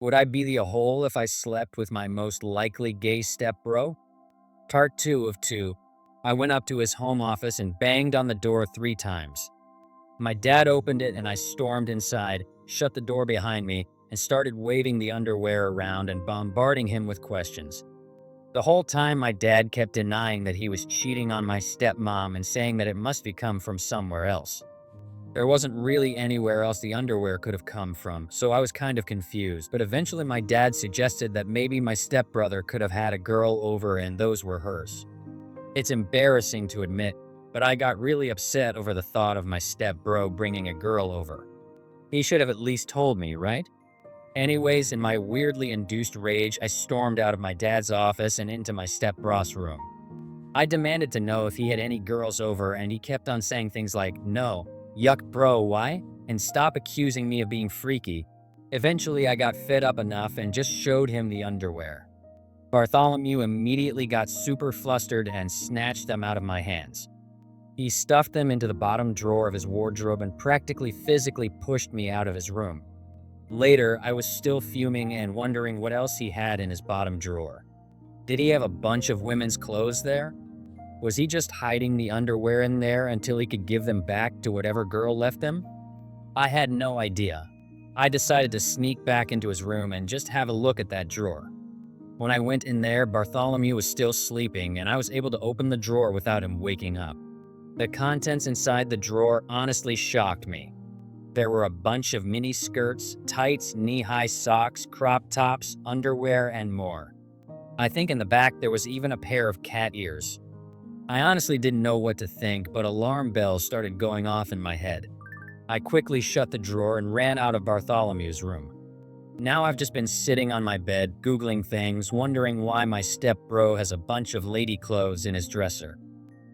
Would I be the hole if I slept with my most likely gay stepbro? Part 2 of 2. I went up to his home office and banged on the door 3 times. My dad opened it and I stormed inside, shut the door behind me, and started waving the underwear around and bombarding him with questions. The whole time, my dad kept denying that he was cheating on my stepmom and saying that it must have come from somewhere else. There wasn't really anywhere else the underwear could have come from, so I was kind of confused, but eventually my dad suggested that maybe my stepbrother could have had a girl over and those were hers. It's embarrassing to admit, but I got really upset over the thought of my stepbro bringing a girl over. He should have at least told me, right? Anyways, in my weirdly induced rage, I stormed out of my dad's office and into my stepbro's room. I demanded to know if he had any girls over, and he kept on saying things like, "No, yuck bro, why?" and "Stop accusing me of being freaky." Eventually, I got fed up enough and just showed him the underwear. Bartholomew immediately got super flustered and snatched them out of my hands. He stuffed them into the bottom drawer of his wardrobe and practically physically pushed me out of his room. Later, I was still fuming and wondering what else he had in his bottom drawer. Did he have a bunch of women's clothes there? Was he just hiding the underwear in there until he could give them back to whatever girl left them? I had no idea. I decided to sneak back into his room and just have a look at that drawer. When I went in there, Bartholomew was still sleeping, and I was able to open the drawer without him waking up. The contents inside the drawer honestly shocked me. There were a bunch of mini skirts, tights, knee-high socks, crop tops, underwear, and more. I think in the back there was even a pair of cat ears. I honestly didn't know what to think, but alarm bells started going off in my head. I quickly shut the drawer and ran out of Bartholomew's room. Now I've just been sitting on my bed, Googling things, wondering why my stepbro has a bunch of lady clothes in his dresser.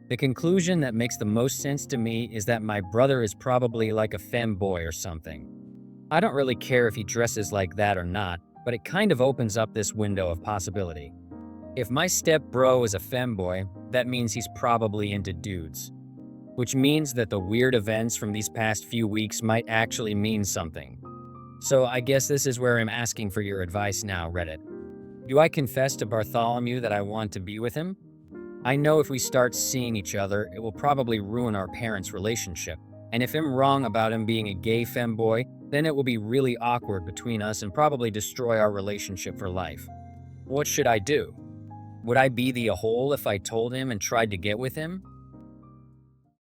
The conclusion that makes the most sense to me is that my brother is probably like a femboy or something. I don't really care if he dresses like that or not, but it kind of opens up this window of possibility. If my stepbro is a femboy, that means he's probably into dudes. Which means that the weird events from these past few weeks might actually mean something. So I guess this is where I'm asking for your advice now, Reddit. Do I confess to Bartholomew that I want to be with him? I know if we start seeing each other, it will probably ruin our parents' relationship. And if I'm wrong about him being a gay femboy, then it will be really awkward between us and probably destroy our relationship for life. What should I do? Would I be the a hole if I told him and tried to get with him?